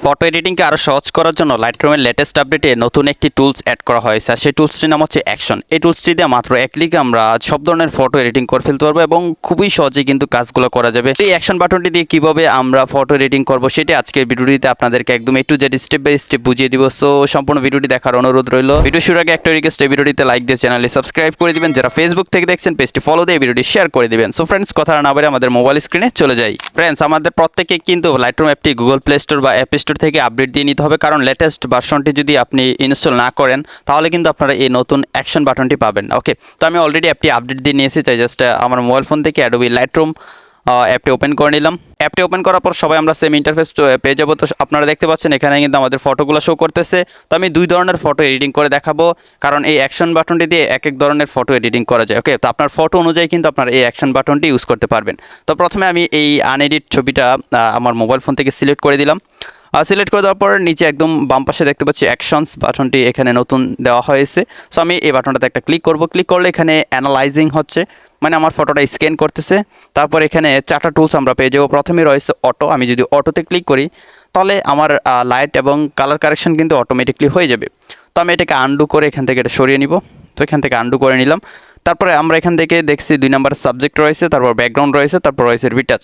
Photo এডিটিংকে আরও সহজ করার জন্য লাইটরুমের লেটেস্ট আপডেটে নতুন একটি টুলস অ্যাড করা হয়েছে। আর সেই টুলসটির নাম হচ্ছে অ্যাকশন। এই টুলসটি দিয়ে মাত্র এক ক্লিকে আমরা সব ধরনের ফটো এডিটিং করে ফেলতে পারবো এবং খুবই সহজেই কিন্তু কাজগুলো করা যাবে। এই অ্যাকশন বাটনটি দিয়ে কীভাবে আমরা ফটো এডিটিং করবো সেটি আজকের ভিডিওটিতে আপনাদেরকে একদম A to Z step by step বুঝিয়ে দিব। সো সম্পূর্ণ ভিডিওটি দেখার অনুরোধ রইল। ভিডিও শুরুর আগে একটা রিকোয়েস্ট, এই ভিডিওটিতে লাইক দিয়ে চ্যানেলে সাবস্ক্রাইব করে দিবেন। যারা ফেসবুক থেকে দেখছেন পেজটি ফলো দিয়ে ভিডিওটি শেয়ার করে দিবেন। সো ফ্রেন্ডস, কথা না বলে আমাদের মোবাইল স্ক্রিনে চলে যাই। ফ্রেন্ডস, আমাদের প্রত্যেকে কিন্তু লাইটরুম অ্যাপটি গুগল প্লে স্টোর বা অ্যাপ স্টোর থেকে আপডেট দিয়ে নিতে হবে, কারণ লেটেস্ট ভার্সনটি যদি আপনি ইনস্টল না করেন তাহলে কিন্তু আপনারা এই নতুন অ্যাকশন বাটনটি পাবেন। ওকে, তো আমি অলরেডি অ্যাপটি আপডেট দিয়ে নিয়েছি। তাই জাস্ট আমার মোবাইল ফোন থেকে অ্যাডোবি লাইটরুম অ্যাপটি ওপেন করে নিলাম। অ্যাপটি ওপেন করার পর সবাই আমরা সেম ইন্টারফেস পেয়ে যাবো। তো আপনারা দেখতে পাচ্ছেন এখানে কিন্তু আমাদের ফটোগুলো শো করতেছে। তো আমি দুই ধরনের ফটো এডিটিং করে দেখাবো, কারণ এই অ্যাকশন বাটনটি দিয়ে এক এক ধরনের ফটো এডিটিং করা যায়। ওকে, তো আপনার ফটো অনুযায়ী কিন্তু আপনার এই অ্যাকশন বাটনটি ইউজ করতে পারবেন। তো প্রথমে আমি এই আনএডিট ছবিটা আমার মোবাইল ফোন থেকে সিলেক্ট করে দিলাম। সিলেক্ট করে দেওয়ার পর নিচে একদম বাম পাশে দেখতে পাচ্ছি অ্যাকশনস বাটনটি এখানে নতুন দেওয়া হয়েছে। সো আমি এই বাটনটাতে একটা ক্লিক করব। ক্লিক করলে এখানে অ্যানালাইজিং হচ্ছে, মানে আমার ফটোটা স্ক্যান করতেছে। তারপর এখানে চারটা টুলস আমরা পেয়ে যাবো। প্রথমে রয়েছে অটো। আমি যদি অটোতে ক্লিক করি তাহলে আমার লাইট এবং কালার কারেকশন কিন্তু অটোমেটিকলি হয়ে যাবে। তো আমি এটাকে আন্ডু করে এখান থেকে এটা সরিয়ে নিব। তো এখান থেকে আন্ডু করে নিলাম। তারপরে আমরা এখান থেকে দেখছি 2 নম্বর সাবজেক্ট রয়েছে, তারপর ব্যাকগ্রাউন্ড রয়েছে, তারপর রয়েছে রিটাচ।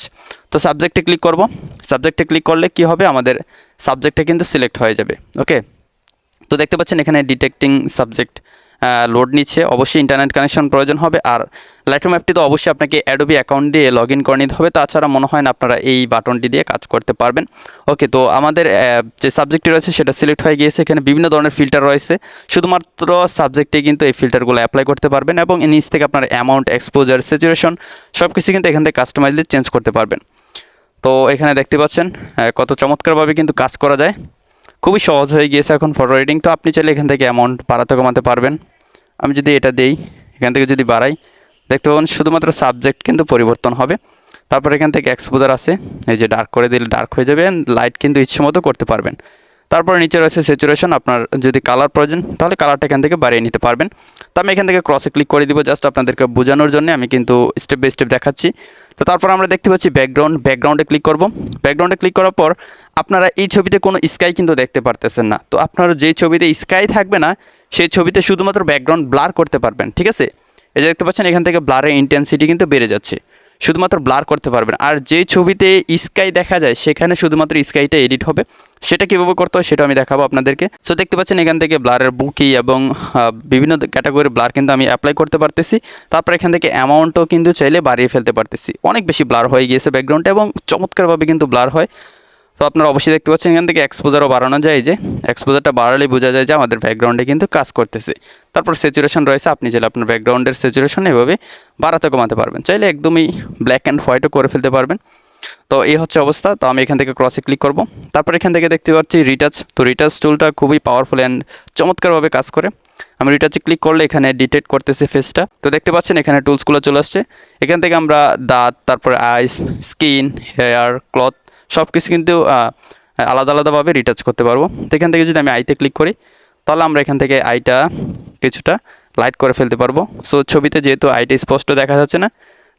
তো সাবজেক্টে ক্লিক করব। সাবজেক্টে ক্লিক করলে কি হবে, আমাদের সাবজেক্টটা কিন্তু সিলেক্ট হয়ে যাবে। ওকে, তো দেখতে পাচ্ছেন এখানে ডিটেক্টিং সাবজেক্ট লোড নিচ্ছে। অবশ্যই ইন্টারনেট কানেকশন প্রয়োজন হবে। আর লাইটরুম অ্যাপটি তো অবশ্যই আপনাকে অ্যাডোবি অ্যাকাউন্ট দিয়ে লগ ইন করে নিতে হবে, তাছাড়া মনে হয় না আপনারা এই বাটনটি দিয়ে কাজ করতে পারবেন। ওকে, তো আমাদের যে সাবজেক্টটি রয়েছে সেটা সিলেক্ট হয়ে গিয়েছে। এখানে বিভিন্ন ধরনের ফিল্টার রয়েছে, শুধুমাত্র সাবজেক্টে কিন্তু এই ফিল্টারগুলো অ্যাপ্লাই করতে পারবেন এবং নিচ থেকে আপনার অ্যামাউন্ট, এক্সপোজার, স্যাচুরেশন সব কিছু কিন্তু এখান থেকে কাস্টমাইজলি চেঞ্জ করতে পারবেন। তো এখানে দেখতে পাচ্ছেন কত চমৎকারভাবে কিন্তু কাজ করা যায়। খুবই সহজ হয়ে গিয়েছে এখন ফটো এডিটিং। তো আপনি চাইলে এখান থেকে অ্যামাউন্ট বাড়াতে কমাতে পারবেন। আমি যদি এটা দেই, এখান থেকে যদি বাড়াই, দেখতে পাবেন শুধুমাত্র সাবজেক্ট কিন্তু পরিবর্তন হবে। তারপর এখান থেকে এক্সপোজার আছে, এই যে ডার্ক করে দিলে ডার্ক হয়ে যাবে। লাইট কিন্তু ইচ্ছে মতো করতে পারবেন। তারপর নিচে রয়েছে স্যাচুরেশন। আপনার যদি কালার প্রয়োজন তাহলে কালারটা এখান থেকে বাড়িয়ে নিতে পারবেন। তো আমি এখান থেকে ক্রসে ক্লিক করে দিব, জাস্ট আপনাদেরকে বোঝানোর জন্য আমি কিন্তু স্টেপ বাই স্টেপ দেখাচ্ছি। তো তারপর আমরা দেখতে পাচ্ছি ব্যাকগ্রাউন্ডে ক্লিক করব। ব্যাকগ্রাউন্ডে ক্লিক করার পর আপনারা এই ছবিতে কোনো স্কাই কিন্তু দেখতে পারতেছেন না। তো আপনারা যেই ছবিতে স্কাই থাকবে না সেই ছবিতে শুধুমাত্র ব্যাকগ্রাউন্ড ব্লার করতে পারবেন। ঠিক আছে, এই যে দেখতে পাচ্ছেন এখান থেকে ব্লারের ইন্টেন্সিটি কিন্তু বেড়ে যাচ্ছে, শুধুমাত্র ব্লার করতে পারবেন। আর যেই ছবিতে স্কাই দেখা যায় সেখানে শুধুমাত্র স্কাইটা এডিট হবে। সেটা কীভাবে করতে হয় সেটা আমি দেখাবো আপনাদেরকে। সো দেখতে পাচ্ছেন এখান থেকে ব্লারের বুকি এবং বিভিন্ন ক্যাটাগরি ব্লার কিন্তু আমি অ্যাপ্লাই করতে পারতেছি। তারপর এখান থেকে অ্যামাউন্টও কিন্তু চাইলে বাড়িয়ে ফেলতে পারতেছি। অনেক বেশি ব্লার হয়ে গিয়েছে ব্যাকগ্রাউন্ডটা এবং চমৎকারভাবে কিন্তু ব্লার হয়। তো আপনারা অবশ্যই দেখতে পাচ্ছেন এখান থেকে এক্সপোজারও বাড়ানো যায়। যে এক্সপোজারটা বাড়ালেই বোঝা যায় যে আমাদের ব্যাকগ্রাউন্ডে কিন্তু কাজ করতেছে। তারপর স্যাচুরেশন রয়েছে, আপনি চাইলে আপনার ব্যাকগ্রাউন্ডের স্যাচুরেশন এভাবে বাড়াতে কমাতে পারবেন। চাইলে একদমই ব্ল্যাক অ্যান্ড হোয়াইটও করে ফেলতে পারবেন। তো এই হচ্ছে অবস্থা। তো আমি এখান থেকে ক্রসে ক্লিক করব। তারপর এখান থেকে দেখতে পাচ্ছি রিটাচ। তো রিটাচ টুলটা খুবই পাওয়ারফুল অ্যান্ড চমৎকারভাবে কাজ করে। আমি রিটাচে ক্লিক করলে এখানে ডিটেক্ট করতেছে ফেসটা। তো দেখতে পাচ্ছেন এখানে টুলসগুলো চলে আসছে। এখান থেকে আমরা দাঁত, তারপরে আইস, স্কিন, হেয়ার, ক্লথ সব কিছু কিন্তু আলাদা আলাদাভাবে রিটাচ করতে পারবো। তো এখান থেকে যদি আমি আইতে ক্লিক করি তাহলে আমরা এখান থেকে আইটা কিছুটা লাইট করে ফেলতে পারবো। সো ছবিতে যেহেতু আইটা স্পষ্ট দেখা যাচ্ছে না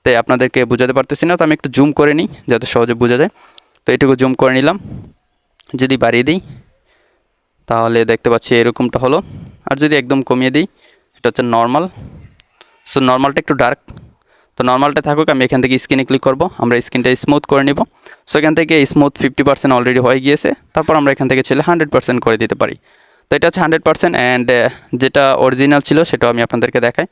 তাই আপনাদেরকে বোঝাতে পারতেছি না। তো আমি একটু জুম করে নিই যাতে সহজে বোঝা যায়। তো এটুকু জুম করে নিলাম। যদি বাড়িয়ে দিই তাহলে দেখতে পাচ্ছি এরকমটা হলো। আর যদি একদম কমিয়ে দিই, এটা হচ্ছে নর্মাল। সো নর্মালটা একটু ডার্ক, তো নর্মালটা থাকুক। আমি এখান থেকে স্ক্রিনে ক্লিক করব। আমরা স্ক্রিনটা স্মুথ করে নিব। সো এখান থেকে স্মুথ 50% অলরেডি হয়ে গিয়েছে। তারপর আমরা এখান থেকে ছেলে 100% করে দিতে পারি। তো এটা হচ্ছে 100%। অ্যান্ড যেটা অরিজিনাল ছিল সেটাও আমি আপনাদেরকে দেখাই।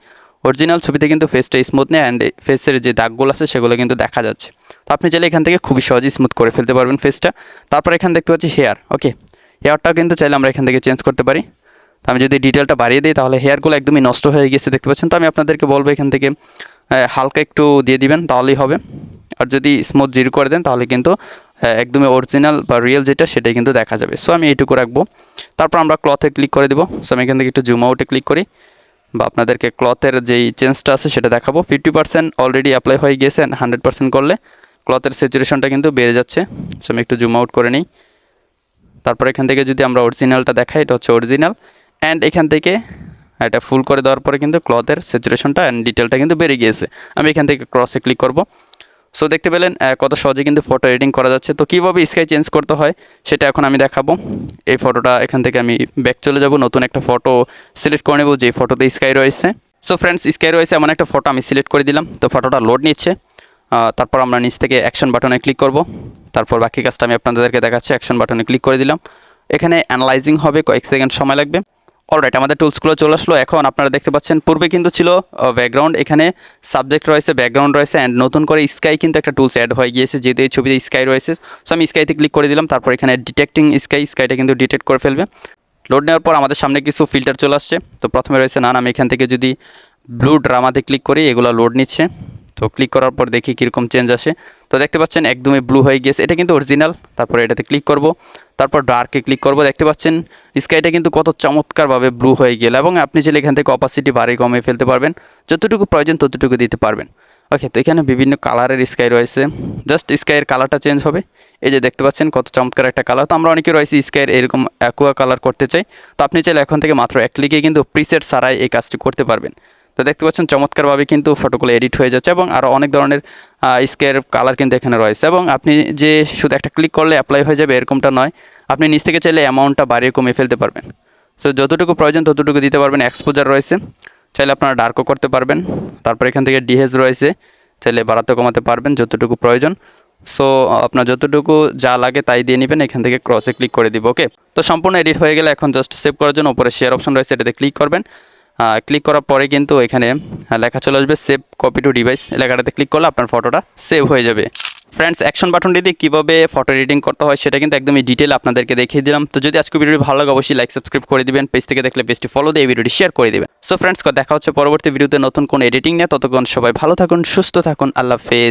অরিজিনাল ছবিতে কিন্তু ফেসটা স্মুথ নেই, অ্যান্ড ফেসের যে দাগগুলো আছে সেগুলো কিন্তু দেখা যাচ্ছে। তো আপনি চাইলে এখান থেকে খুবই সহজেই স্মুথ করে ফেলতে পারবেন ফেসটা। তারপর এখানে দেখতে পাচ্ছি হেয়ার। ওকে, হেয়ারটাও কিন্তু চাইলে আমরা এখান থেকে চেঞ্জ করতে পারি। তো আমি যদি ডিটেলটা বাড়িয়ে দিই তাহলে হেয়ারগুলো একদমই নষ্ট হয়ে গেছে দেখতে পাচ্ছেন। তো আমি আপনাদেরকে বলবো এখান থেকে হালকা একটু দিয়ে দিবেন তাহলেই হবে। আর যদি স্মুথ জিরো করে দেন তাহলে কিন্তু একদমই অরিজিনাল বা রিয়েল যেটা সেটাই কিন্তু দেখা যাবে। সো আমি এইটুকু রাখবো। তারপর আমরা ক্লথে ক্লিক করে দেবো। সো আমি এখান থেকে একটু জুম আউটে ক্লিক করি বা আপনাদেরকে ক্লথের যেই চেঞ্জটা আছে সেটা দেখাবো। 50% অলরেডি অ্যাপ্লাই হয়ে গিয়েছে, 100% করলে ক্লথের স্যাচুরেশনটা কিন্তু বেড়ে যাচ্ছে। সো আমি একটু জুম আউট করে নিই। তারপর এখান থেকে যদি আমরা অরিজিনালটা দেখাই, এটা হচ্ছে অরিজিনাল। অ্যান্ড এখান থেকে এটা ফুল করে দেওয়ার পরে কিন্তু ক্লথের স্যাচুরেশনটা অ্যান্ড ডিটেলটা কিন্তু বেড়ে গিয়েছে। আমি এখান থেকে ক্রসে ক্লিক করব। সো দেখতে পেলেন কত সহজে কিন্তু ফটো এডিটিং করা যাচ্ছে। তো কীভাবে স্কাই চেঞ্জ করতে হয় সেটা এখন আমি দেখাবো। এই ফটোটা এখান থেকে আমি ব্যাক চলে যাব, নতুন একটা ফটো সিলেক্ট করে নেব যে ফটোতে স্কাই রয়েছে। সো ফ্রেন্ডস, স্কাই রয়েছে এমন একটা ফটো আমি সিলেক্ট করে দিলাম। তো ফটোটা লোড নিচ্ছে। তারপর আমরা নিচ থেকে অ্যাকশন বাটনে ক্লিক করব। তারপর বাকি কাজটা আমি আপনাদেরকে দেখাচ্ছি। অ্যাকশন বাটনে ক্লিক করে দিলাম। এখানে অ্যানালাইজিং হবে, কয়েক সেকেন্ড সময় লাগবে। অলরাইট, আমাদের টুলসগুলো চলে আসলো। এখন আপনারা দেখতে পাচ্ছেন পূর্বে কিন্তু ছিল ব্যাকগ্রাউন্ড, এখানে সাবজেক্ট রয়েছে, ব্যাকগ্রাউন্ড রয়েছে, অ্যান্ড নতুন করে স্কাই কিন্তু একটা টুলস অ্যাড হয়ে গিয়েছে, যেহেতু এই ছবিতে স্কাই রয়েছে। সো আমি স্কাইতে ক্লিক করে দিলাম। তারপর এখানে ডিটেক্টিং স্কাইটা কিন্তু ডিটেক্ট করে ফেলবে। লোড নেওয়ার পর আমাদের সামনে কিছু ফিল্টার চলে আসছে। তো প্রথমে রয়েছে নান, আমি এখান থেকে যদি ব্লু ড্রামাতে ক্লিক করি, এগুলো লোড নিচ্ছে। তো ক্লিক করার পর দেখি কীরকম চেঞ্জ আসে। তো দেখতে পাচ্ছেন একদমই ব্লু হয়ে গিয়েছে, এটা কিন্তু অরিজিনাল। তারপর এটাতে ক্লিক করব, তারপর ডার্কে ক্লিক করব। দেখতে পাচ্ছেন স্কাইটা কিন্তু কত চমৎকারভাবে ব্লু হয়ে গেল, এবং আপনি চাইলে এখান থেকে অপাসিটি বাড়িয়ে কমিয়ে ফেলতে পারবেন, যতটুকু প্রয়োজন ততটুকু দিতে পারবেন। ওকে, তো এখানে বিভিন্ন কালারের স্কাই রয়েছে, জাস্ট স্কাইয়ের কালারটা চেঞ্জ হবে। এই যে দেখতে পাচ্ছেন কত চমৎকার একটা কালার। তো আমরা অনেকে রয়েছে স্কাইয়ের এরকম অ্যাকুয়া কালার করতে চাই। তো আপনি চাইলে এখন থেকে মাত্র এক ক্লিকে কিন্তু প্রিসেট ছাড়াই এই কাজটি করতে পারবেন। তো দেখতে পাচ্ছেন চমৎকারভাবে কিন্তু ফটোগুলো এডিট হয়ে যাচ্ছে, এবং আরও অনেক ধরনের স্কেয়ার কালার কিন্তু এখানে রয়েছে। এবং আপনি যে শুধু একটা ক্লিক করলে অ্যাপ্লাই হয়ে যাবে এরকমটা নয়, আপনি নিচ থেকে চাইলে অ্যামাউন্টটা বাড়িয়ে কমিয়ে ফেলতে পারবেন। সো যতটুকু প্রয়োজন ততটুকু দিতে পারবেন। এক্সপোজার রয়েছে, চাইলে আপনারা ডার্কও করতে পারবেন। তারপর এখান থেকে ডিহেজ রয়েছে, চাইলে বাড়াতে কমাতে পারবেন যতটুকু প্রয়োজন। সো আপনার যতটুকু যা লাগে তাই দিয়ে নেবেন। এখান থেকে ক্রসে ক্লিক করে দিব। ওকে, তো সম্পূর্ণ এডিট হয়ে গেলে এখন জাস্ট সেভ করার জন্য উপরে শেয়ার অপশন রয়েছে, এটাতে ক্লিক করবেন। ক্লিক করার পরে কিন্তু এখানে লেখা চলে আসবে সেভ কপি টু ডিভাইস। লেখাটাতে ক্লিক করলে আপনার ফটোটা সেভ হয়ে যাবে। ফ্রেন্ডস, অ্যাকশন বাটনটি দিয়ে কীভাবে ফটো এডিটিং করতে হয় সেটা কিন্তু একদমই ডিটেল আপনাদেরকে দেখিয়ে দিলাম। তো যদি আজকে ভিডিওটি ভালো লাগে অবশ্যই লাইক সাবস্ক্রাইব করে দিবেন, পেজ থেকে দেখলে পেজটি ফলো দিয়ে ভিডিওটি শেয়ার করে দিবেন। সো ফ্রেন্ডস, দেখা হচ্ছে পরবর্তী ভিডিওতে নতুন কোন এডিটিং নিয়ে। ততক্ষণ সবাই ভালো থাকুন, সুস্থ থাকুন, আল্লাহ হাফেজ।